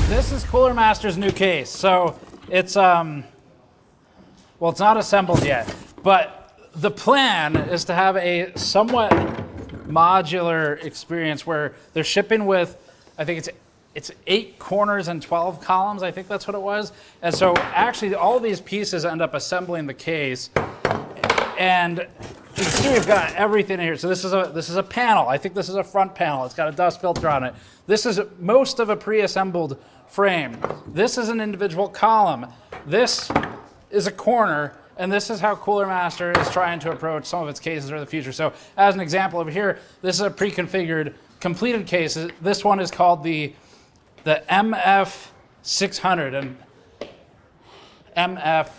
This is Cooler Master's new case. So it's well, it's not assembled yet, but the plan is to have a somewhat modular experience where they're shipping with, I think it's 8 corners and 12 columns. I think that's what it was. And so actually all these pieces end up assembling the case. And you can see we've got everything in here. So this is a panel. I think this is a front panel. It's got a dust filter on it. This is most of a pre-assembled frame. This is an individual column. This is a corner. And this is how Cooler Master is trying to approach some of its cases for the future. So as an example over here, this is a pre-configured completed case. This one is called the MF600. And MF,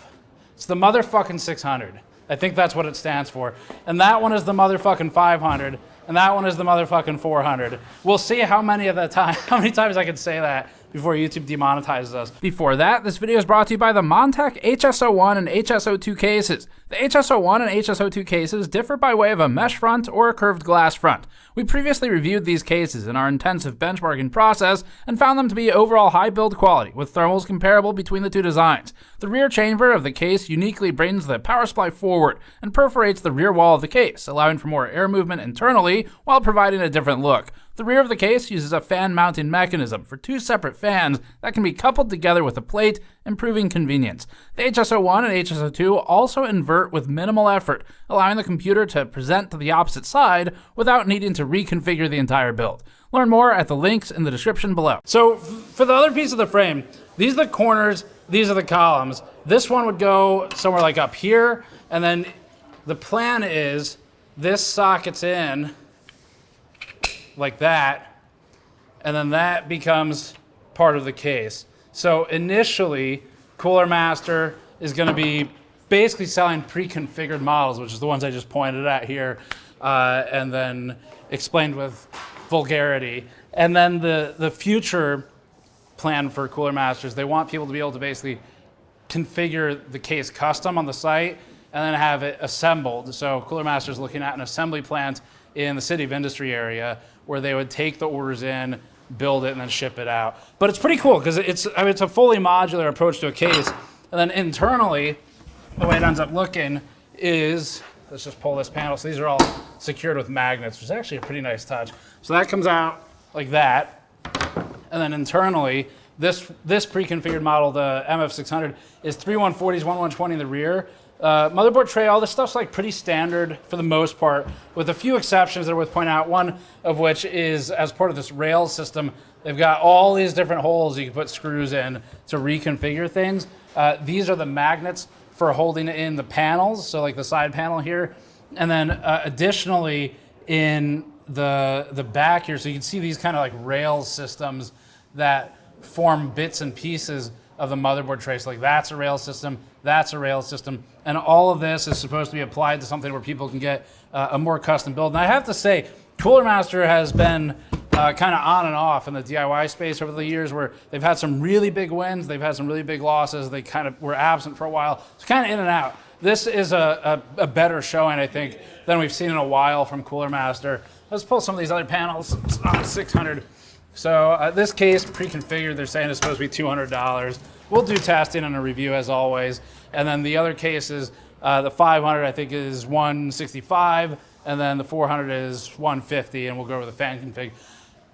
it's the motherfucking 600. I think that's what it stands for. And that one is the motherfucking 500. And that one is the motherfucking 400. We'll see how many times I can say that before YouTube demonetizes us. Before that, this video is brought to you by the Montech HSO1 and HSO2 cases. The HSO1 and HSO2 cases differ by way of a mesh front or a curved glass front. We previously reviewed these cases in our intensive benchmarking process and found them to be overall high build quality, with thermals comparable between the two designs. The rear chamber of the case uniquely brings the power supply forward and perforates the rear wall of the case, allowing for more air movement internally while providing a different look. The rear of the case uses a fan mounting mechanism for 2 separate fans that can be coupled together with a plate, improving convenience. The HSO1 and HSO2 also invert with minimal effort, allowing the computer to present to the opposite side without needing to reconfigure the entire build. Learn more at the links in the description below. So for the other piece of the frame, these are the corners, these are the columns. This one would go somewhere like up here, and then the plan is this sockets in like that, and then that becomes part of the case. So initially, Cooler Master is going to be basically selling pre-configured models, which is the ones I just pointed at here, and then explained with vulgarity. And then the future plan for Cooler Masters, they want people to be able to basically configure the case custom on the site and then have it assembled. So Cooler Master is looking at an assembly plant in the City of Industry area where they would take the orders in, build it, and then ship it out. But it's pretty cool because it's a fully modular approach to a case. And then internally, the way it ends up looking is, let's just pull this panel. So these are all secured with magnets, which is actually a pretty nice touch. So that comes out like that. And then internally, this pre-configured model, the MF600, is 3 140s, 1 120 in the rear. Motherboard tray, all this stuff's like pretty standard for the most part, with a few exceptions that are worth pointing out. One of which is, as part of this rail system, they've got all these different holes you can put screws in to reconfigure things. These are the magnets for holding in the panels, so like the side panel here. And then additionally in the back here, so you can see these kind of like rail systems that form bits and pieces of the motherboard tray. So like that's a rail system, that's a rail system, and all of this is supposed to be applied to something where people can get a more custom build. And I have to say, Cooler Master has been kind of on and off in the DIY space over the years, where they've had some really big wins, they've had some really big losses, they kind of were absent for a while. It's kind of in and out. This is a better showing, I think, than we've seen in a while from Cooler Master. Let's pull some of these other panels on 600. So this case, pre-configured, they're saying it's supposed to be $200. We'll do testing and a review as always. And then the other cases, the 500 I think is $165, and then the 400 is $150, and we'll go over the fan config.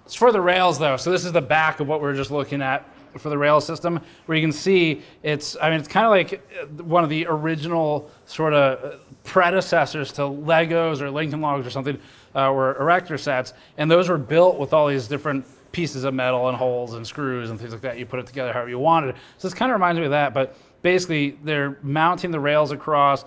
It's for the rails though. So this is the back of what we were just looking at for the rail system, where you can see it's kind of like one of the original sort of predecessors to Legos or Lincoln Logs or something, or erector sets. And those were built with all these different pieces of metal and holes and screws and things like that. You put it together however you wanted. So this kind of reminds me of that, but basically they're mounting the rails across,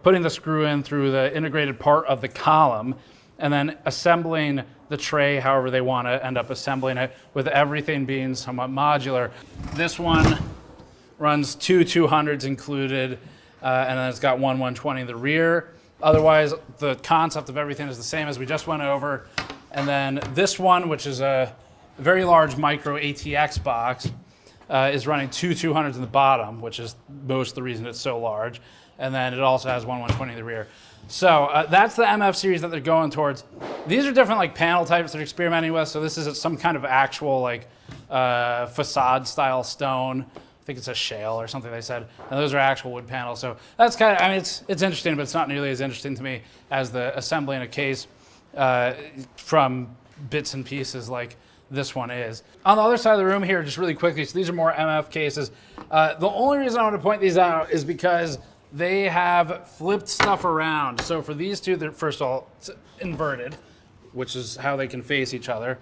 putting the screw in through the integrated part of the column, and then assembling the tray however they want to end up assembling it, with everything being somewhat modular. This one runs 2 200s included, and then it's got 1 120 in the rear. Otherwise, the concept of everything is the same as we just went over. And then this one, which is a very large micro ATX box, is running 2 200s in the bottom, which is most of the reason it's so large. And then it also has 1 120 in the rear. So that's the MF series that they're going towards. These are different like panel types they're experimenting with. So this is some kind of actual like facade style stone. I think it's a shale or something they said. And those are actual wood panels. So that's kind of, I mean, it's interesting, but it's not nearly as interesting to me as the assembling a case from bits and pieces like this one is. On the other side of the room here, just really quickly, so these are more MF cases. The only reason I want to point these out is because they have flipped stuff around. So for these two, they're, first of all, it's inverted, which is how they can face each other.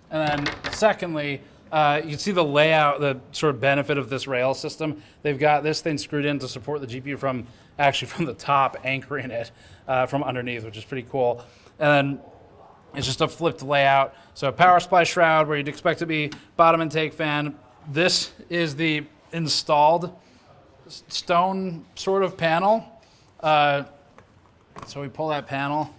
And then secondly, you can see the layout, the sort of benefit of this rail system. They've got this thing screwed in to support the GPU from the top, anchoring it from underneath, which is pretty cool. And then it's just a flipped layout. So a power supply shroud where you'd expect to be bottom intake fan. This is the installed stone sort of panel. So we pull that panel.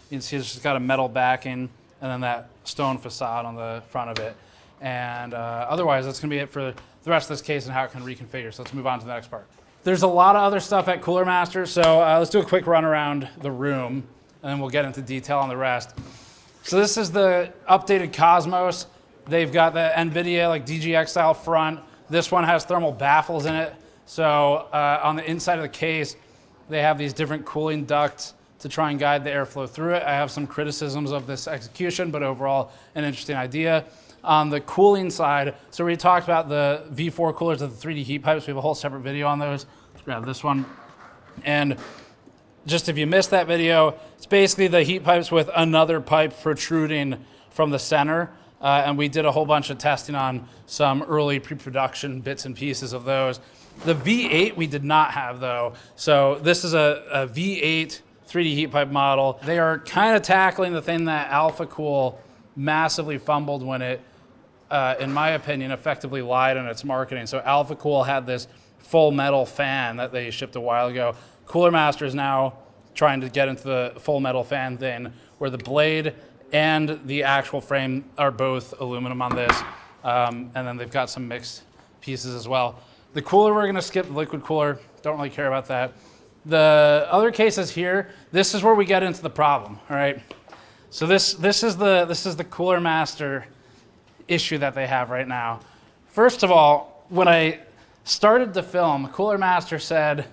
You can see it's just got a metal backing and then that stone facade on the front of it. And otherwise, that's going to be it for the rest of this case and how it can reconfigure. So let's move on to the next part. There's a lot of other stuff at Cooler Master, so let's do a quick run around the room, and then we'll get into detail on the rest. So this is the updated Cosmos. They've got the NVIDIA like DGX style front. This one has thermal baffles in it. So on the inside of the case, they have these different cooling ducts to try and guide the airflow through it. I have some criticisms of this execution, but overall an interesting idea. On the cooling side, so we talked about the V4 coolers of the 3D heat pipes. We have a whole separate video on those. Let's grab this one. And just if you missed that video, it's basically the heat pipes with another pipe protruding from the center. And we did a whole bunch of testing on some early pre-production bits and pieces of those. The V8 we did not have though. So this is a V8 3D heat pipe model. They are kind of tackling the thing that AlphaCool massively fumbled when it, in my opinion, effectively lied on its marketing. So AlphaCool had this full metal fan that they shipped a while ago. Cooler Master is now trying to get into the full metal fan thing, where the blade and the actual frame are both aluminum on this. And then they've got some mixed pieces as well. The cooler, we're gonna skip the liquid cooler. Don't really care about that. The other cases here, this is where we get into the problem, all right? So this is the Cooler Master issue that they have right now. First of all, when I started to film, Cooler Master said,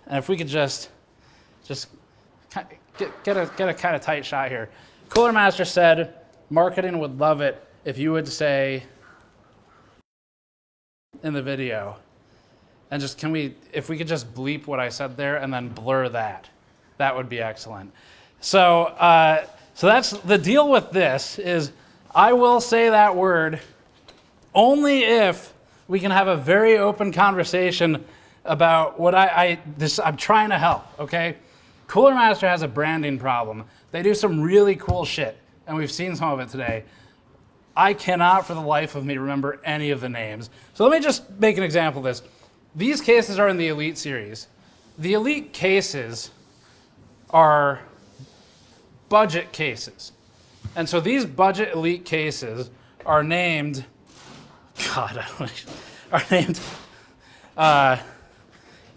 and if we could just get a kind of tight shot here. Cooler Master said, marketing would love it if you would say in the video, and just if we could just bleep what I said there and then blur that would be excellent. So that's the deal with this is I will say that word only if we can have a very open conversation about what I'm trying to help, okay? Cooler Master has a branding problem. They do some really cool shit, and we've seen some of it today. I cannot for the life of me remember any of the names. So let me just make an example of this. These cases are in the Elite series. The Elite cases are budget cases. And so these budget Elite cases are named, is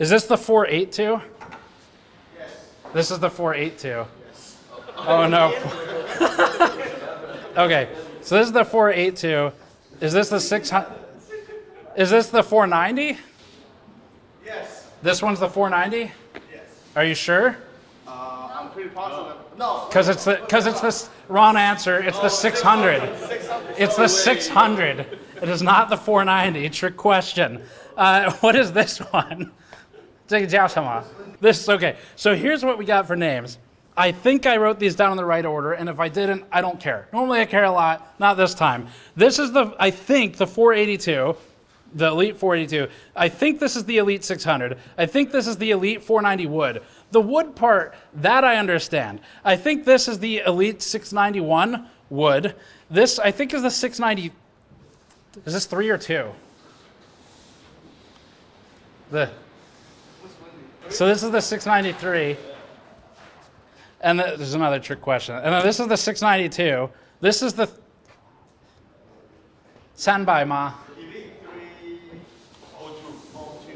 this the 482? Yes. This is the 482. Yes. Oh no. Okay, so this is the 482. Is this the 600? Is this the 490? Yes. This one's the 490? Yes. Are you sure? I'm pretty positive. No. Because it's the wrong answer. It's the 600. It's the 600. It is not the 490. Trick question. What is this one? This, okay. So here's what we got for names. I think I wrote these down in the right order, and if I didn't, I don't care. Normally I care a lot, not this time. This is I think the 482, the Elite 482. I think this is the Elite 600. I think this is the Elite 490 wood. The wood part, that I understand. I think this is the Elite 691 wood. This, I think, is the 690. Is this 3 or 2? So this is the 693. And there's another trick question. And then this is the 692. This is the Sanbai Ma. Elite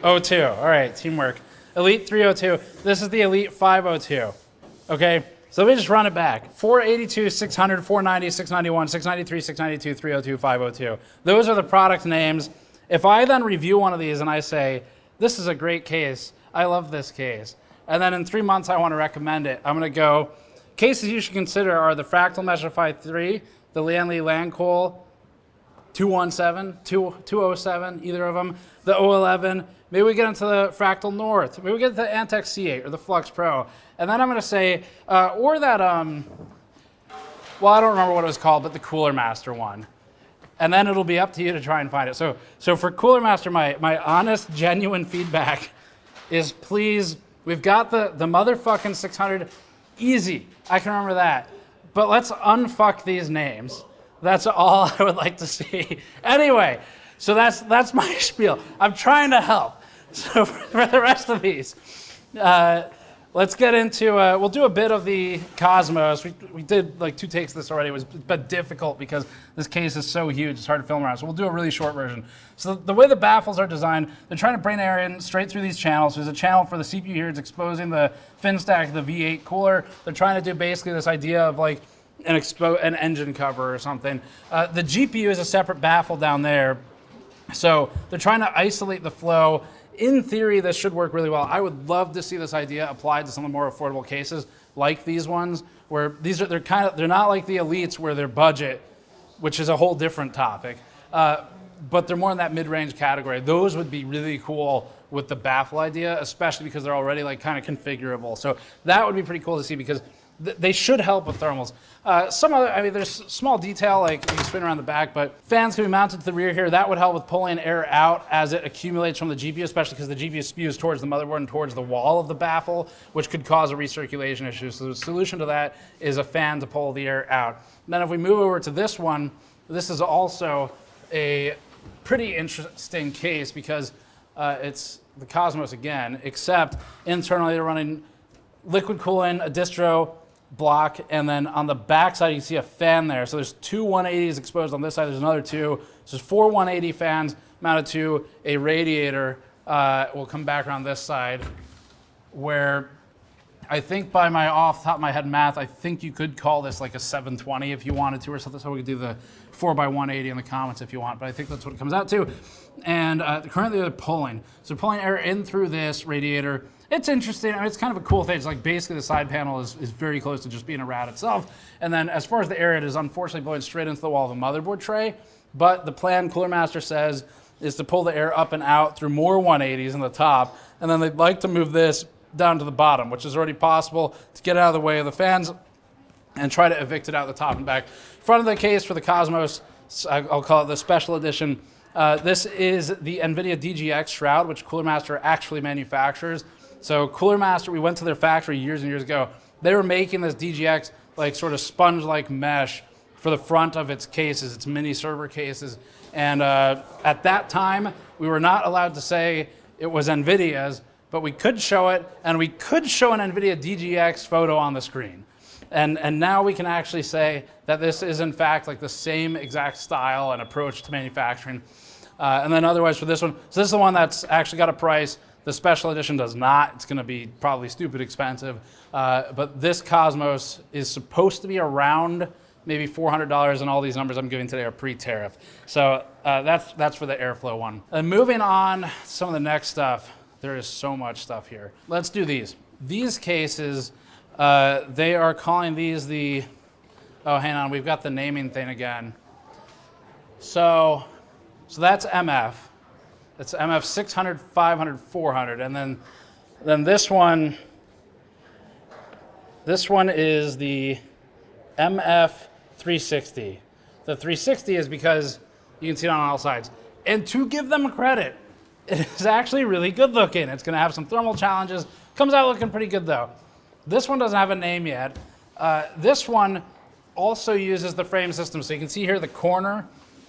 302. 02. All right, teamwork. Elite 302. This is the Elite 502. Okay, So let me just run it back. 482, 600, 490, 691, 693, 692, 302, 502. Those are the product names. If I then review one of these and I say, this is a great case, I love this case, and then in 3 months I want to recommend it, I'm going to go, cases you should consider are the Fractal Metrify 3, the Lanley Landcoal 217, 207, either of them, the 011. Maybe we get into the Fractal North. Maybe we get the Antec C8 or the Flux Pro. And then I'm going to say, or that, well, I don't remember what it was called, but the Cooler Master one. And then it'll be up to you to try and find it. So for Cooler Master, my honest, genuine feedback is please, we've got the motherfucking 600, easy. I can remember that. But let's unfuck these names. That's all I would like to see. Anyway, so that's my spiel. I'm trying to help. So for the rest of these, let's get into, we'll do a bit of the Cosmos. We did like 2 takes of this already. It was but difficult because this case is so huge, it's hard to film around. So we'll do a really short version. So the way the baffles are designed, they're trying to bring air in straight through these channels. There's a channel for the CPU here. It's exposing the fin stack, the V8 cooler. They're trying to do basically this idea of like an engine cover or something. The GPU is a separate baffle down there. So they're trying to isolate the flow. In theory, this should work really well. I would love to see this idea applied to some of the more affordable cases, like these ones, where they're not like the elites where they're budget, which is a whole different topic, but they're more in that mid-range category. Those would be really cool with the baffle idea, especially because they're already like kind of configurable. So that would be pretty cool to see because they should help with thermals. There's small detail like you can spin around the back, but fans can be mounted to the rear here. That would help with pulling air out as it accumulates from the GPU, especially because the GPU spews towards the motherboard and towards the wall of the baffle, which could cause a recirculation issue. So the solution to that is a fan to pull the air out. And then if we move over to this one, this is also a pretty interesting case because it's the Cosmos again, except internally they're running liquid cooling, a distro block, and then on the back side you can see a fan there. So there's 2 180s exposed on this side, there's another 2. So there's 4 180 fans mounted to a radiator. We'll come back around this side where I think by my off the top of my head math, I think you could call this like a 720 if you wanted to or something. So we could do the 4x180 in the comments if you want, but I think that's what it comes out to. And currently they're pulling. So pulling air in through this radiator. It's interesting. I mean, it's kind of a cool thing. It's like basically the side panel is very close to just being a rad itself. And then as far as the air, it is unfortunately blowing straight into the wall of the motherboard tray. But the plan, Cooler Master says, is to pull the air up and out through more 180s in the top. And then they'd like to move this down to the bottom, which is already possible to get out of the way of the fans and try to evict it out the top and back. Front of the case for the Cosmos, I'll call it the special edition. This is the NVIDIA DGX shroud, which Cooler Master actually manufactures. So Cooler Master, we went to their factory years and years ago. They were making this DGX like sort of sponge-like mesh for the front of its cases, its mini server cases. And at that time, we were not allowed to say it was NVIDIA's, but we could show it, and we could show an NVIDIA DGX photo on the screen. And now we can actually say that this is in fact like the same exact style and approach to manufacturing. And then otherwise for this one, so this is the one that's actually got a price. The special edition does not. It's going to be probably stupid expensive. But this Cosmos is supposed to be around maybe $400, and all these numbers I'm giving today are pre-tariff. So that's for the Airflow one. And moving on, some of the next stuff. There is so much stuff here. Let's do these. These cases, they are calling these the, oh, hang on, we've got the naming thing again. So that's MF. It's MF 600, 500, 400, and then this one is the MF 360. The 360 is because you can see it on all sides. And to give them credit, it is actually really good looking. It's going to have some thermal challenges. Comes out looking pretty good though. This one doesn't have a name yet. This one also uses the frame system. So you can see here the corner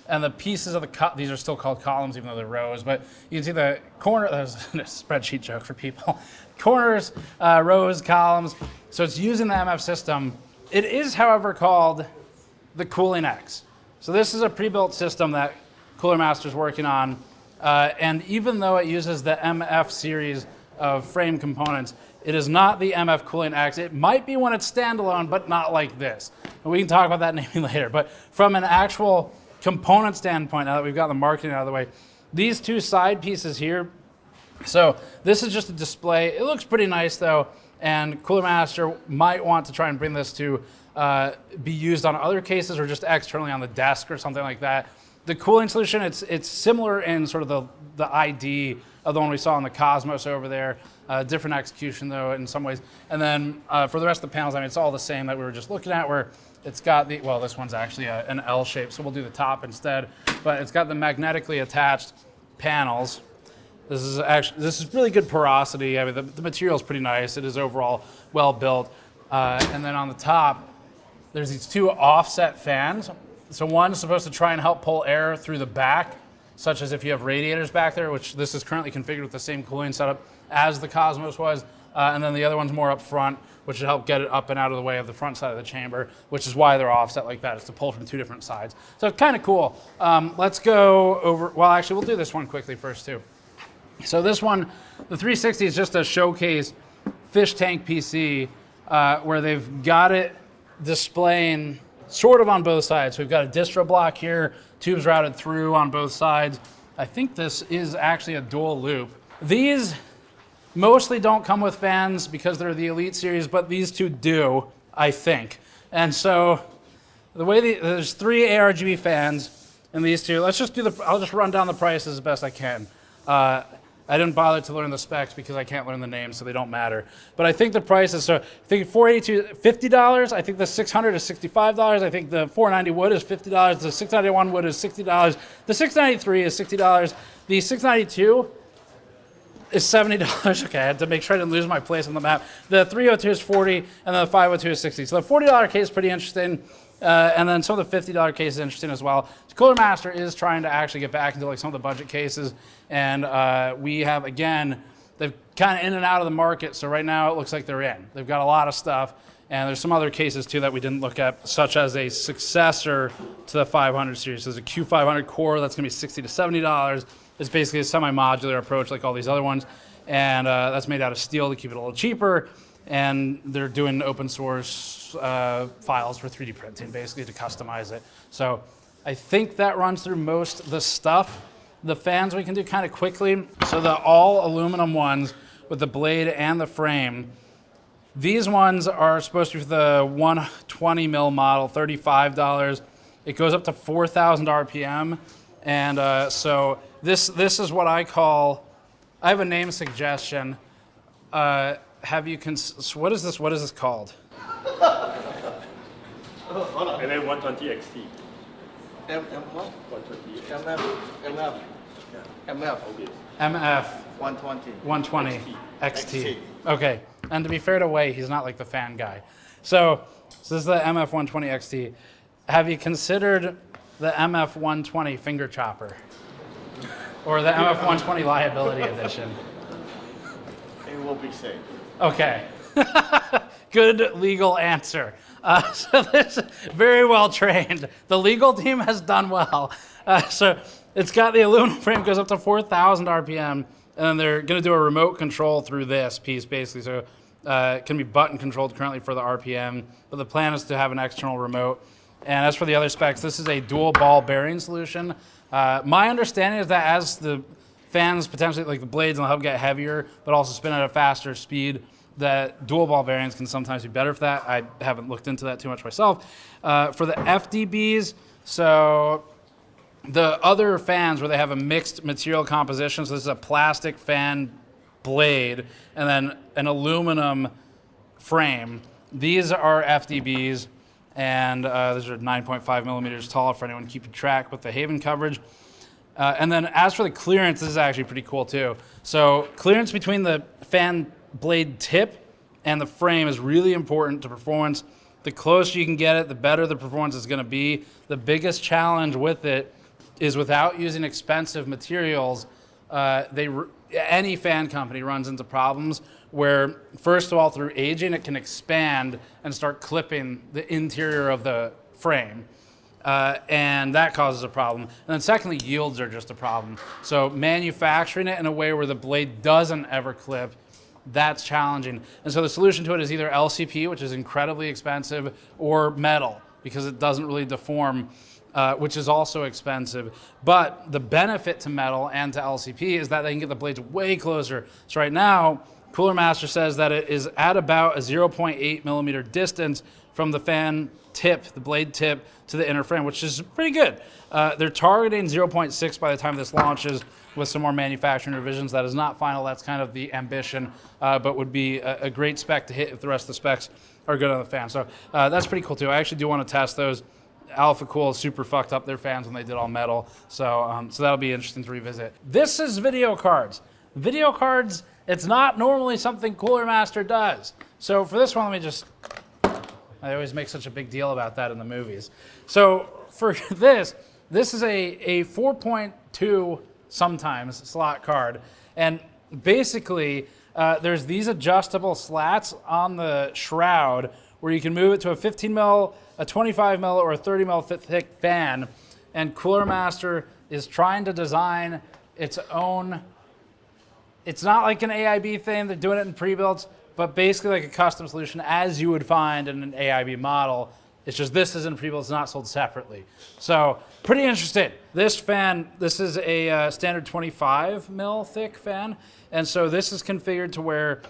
and the pieces of these are still called columns even though they're rows, but you can see the corner, there's a spreadsheet joke for people. Corners, rows, columns. So it's using the MF system. It is, however, called the Cooling X. So this is a pre-built system that Cooler Master's working on. And even though it uses the MF series of frame components, It is not the MF Cooling X. It might be when it's standalone, but not like this. And we can talk about that naming later. But from an actual component standpoint, now that we've got the marketing out of the way, these two side pieces here, so this is just a display. It looks pretty nice though, and Cooler Master might want to try and bring this to be used on other cases or just externally on the desk or something like that. The cooling solution, it's similar in sort of the ID of the one we saw on the Cosmos over there. Different execution though in some ways. And then for the rest of the panels, I mean, it's all the same that we were just looking at, where it's got the, well, this one's actually an L shape, so we'll do the top instead. But it's got the magnetically attached panels. This is really good porosity. I mean, the material is pretty nice. It is overall well built. And then on the top, there's these two offset fans. So one's supposed to try and help pull air through the back, such as if you have radiators back there, which this is currently configured with the same cooling setup as the Cosmos was. And then the other one's more up front, which should help get it up and out of the way of the front side of the chamber, which is why they're offset like that. It's to pull from two different sides. So it's kind of cool. Let's go over, well, actually, we'll do this one quickly first too. So this one, the 360 is just a showcase fish tank PC where they've got it displaying sort of on both sides. So we've got a distro block here, tubes routed through on both sides. I think this is actually a dual loop. These mostly don't come with fans because they're the Elite series, but these two do, I think. And so the way there's 3 ARGB fans in these two. Let's just I'll just run down the prices as best I can. I didn't bother to learn the specs because I can't learn the names, so they don't matter. But I think the prices, so I think $482, $50. I think the 600 is $65. I think the 490 wood is $50. The 691 wood is $60. The 693 is $60. The 692 is $70. Okay, I had to make sure I didn't lose my place on the map. The 302 is $40, and then the 502 is $60. So the $40 case is pretty interesting. And then some of the $50 cases are interesting as well. Cooler Master is trying to actually get back into like some of the budget cases. And we have, again, they've kind of in and out of the market. So right now it looks like they're in. They've got a lot of stuff. And there's some other cases too that we didn't look at, such as a successor to the 500 series. There's a Q500 core that's going to be $60 to $70. It's basically a semi-modular approach like all these other ones. And that's made out of steel to keep it a little cheaper. And they're doing open source files for 3D printing, basically, to customize it. So I think that runs through most of the stuff. The fans we can do kind of quickly. So the all aluminum ones with the blade and the frame, these ones are supposed to be for the 120 mil model, $35. It goes up to 4,000 RPM. And so this is what I call, I have a name suggestion. Have you what is this? What is this called? And then 120 XT. what? 120. MF. Okay. MF 120. 120 XT. XT. Okay, and to be fair to Wei, he's not like the fan guy. So this is the MF 120 XT. Have you considered the MF 120 finger chopper? Or the MF 120 liability edition? It will be safe. Okay. Good legal answer. So this is very well trained. The legal team has done well. So it's got the aluminum frame, goes up to 4,000 RPM, and then they're going to do a remote control through this piece, basically. So it can be button controlled currently for the RPM, but the plan is to have an external remote. And as for the other specs, this is a dual ball bearing solution. My understanding is that as the fans potentially, like the blades on the hub, get heavier, but also spin at a faster speed, that dual ball bearings can sometimes be better for that. I haven't looked into that too much myself. For the FDBs, so the other fans where they have a mixed material composition, so this is a plastic fan blade and then an aluminum frame. These are FDBs, and these are 9.5 millimeters tall for anyone keeping track with the Haven coverage. And then as for the clearance, this is actually pretty cool too. So clearance between the fan blade tip and the frame is really important to performance. The closer you can get it, the better the performance is going to be. The biggest challenge with it is without using expensive materials, any fan company runs into problems where, first of all, through aging, it can expand and start clipping the interior of the frame. And that causes a problem. And then secondly, yields are just a problem. So manufacturing it in a way where the blade doesn't ever clip that's challenging. And so the solution to it is either LCP, which is incredibly expensive, or metal, because it doesn't really deform, which is also expensive. But the benefit to metal and to LCP is that they can get the blades way closer. So right now, Cooler Master says that it is at about a 0.8 millimeter distance from the fan tip, the blade tip, to the inner frame, which is pretty good. They're targeting 0.6 by the time this launches with some more manufacturing revisions. That is not final. That's kind of the ambition, but would be a great spec to hit if the rest of the specs are good on the fan. So that's pretty cool too. I actually do want to test those. Alpha Cool super fucked up their fans when they did all metal. So that'll be interesting to revisit. This is video cards. Video cards, it's not normally something Cooler Master does. So for this one, let me just, I always make such a big deal about that in the movies. So for this is a 4.2 sometimes slot card. And basically, there's these adjustable slats on the shroud where you can move it to a 15 mil, a 25 mil, or a 30 mil thick fan. And Cooler Master is trying to design its own. It's not like an AIB thing, they're doing it in pre-builts, but basically like a custom solution as you would find in an AIB model. It's just this isn't pre-built, it's not sold separately. So pretty interesting. This fan, this is a standard 25 mil thick fan. And so this is configured to where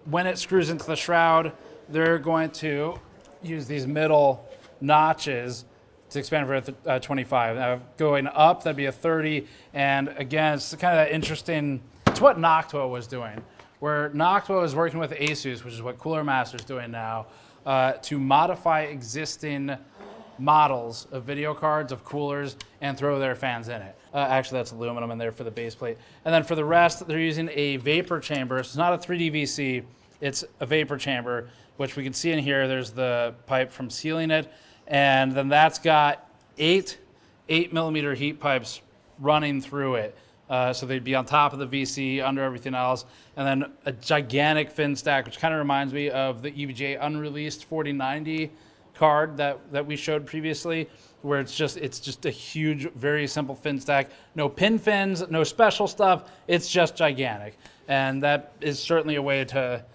when it screws into the shroud, they're going to use these middle notches to expand for a 25. Now going up, that'd be a 30. And again, it's kind of interesting. It's what Noctua was doing, where Noctua is working with ASUS, which is what Cooler Master is doing now, to modify existing models of video cards, of coolers, and throw their fans in it. Actually, that's aluminum in there for the base plate. And then for the rest, they're using a vapor chamber. So it's not a 3D VC, it's a vapor chamber, which we can see in here. There's the pipe from sealing it. And then that's got 8 millimeter heat pipes running through it. So they'd be on top of the VC, under everything else, and then a gigantic fin stack, which kind of reminds me of the EVGA unreleased 4090 card that we showed previously, where it's just a huge, very simple fin stack. No pin fins, no special stuff. It's just gigantic, and that is certainly a way to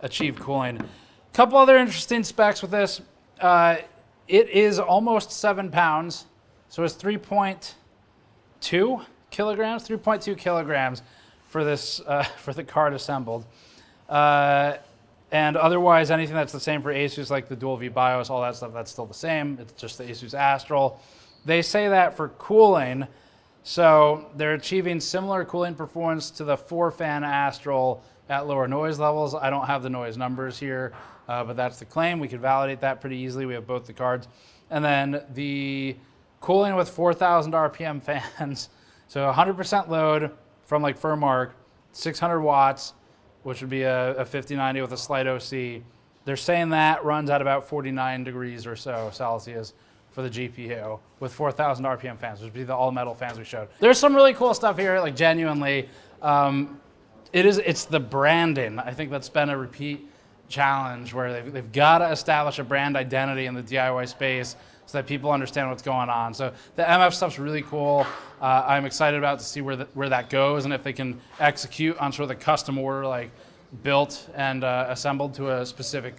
achieve cooling. A couple other interesting specs with this. It is almost 7 pounds, so it's 3.2 kilograms, 3.2 kilograms for this for the card assembled. And otherwise, anything that's the same for ASUS, like the Dual V BIOS, all that stuff, that's still the same. It's just the ASUS Astral. They say that for cooling, so they're achieving similar cooling performance to the 4-fan Astral at lower noise levels. I don't have the noise numbers here, but that's the claim. We could validate that pretty easily. We have both the cards. And then the cooling with 4,000 RPM fans. So 100% load from like Furmark, 600 watts, which would be a 5090 with a slight OC. They're saying that runs at about 49 degrees or so Celsius for the GPU with 4,000 RPM fans, which would be the all metal fans we showed. There's some really cool stuff here, like genuinely. It's the branding. I think that's been a repeat challenge where they've got to establish a brand identity in the DIY space so that people understand what's going on. So the MF stuff's really cool. I'm excited about to see where that goes, and if they can execute on sort of the custom order, like built and assembled to a specific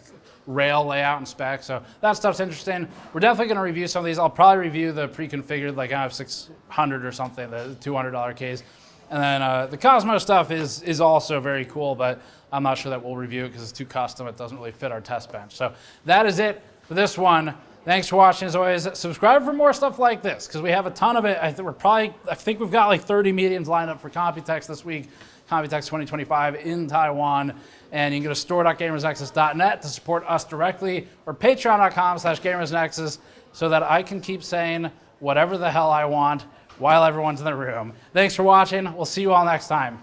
rail layout and spec. So that stuff's interesting. We're definitely going to review some of these. I'll probably review the pre-configured, like MF 600 or something, the $200 case. And then the Cosmos stuff is also very cool, but I'm not sure that we'll review it because it's too custom. It doesn't really fit our test bench. So that is it for this one. Thanks for watching. As always, subscribe for more stuff like this because we have a ton of it. I think we've got like 30 meetings lined up for Computex this week, Computex 2025 in Taiwan. And you can go to store.gamersnexus.net to support us directly, or patreon.com/gamersnexus, so that I can keep saying whatever the hell I want while everyone's in the room. Thanks for watching. We'll see you all next time.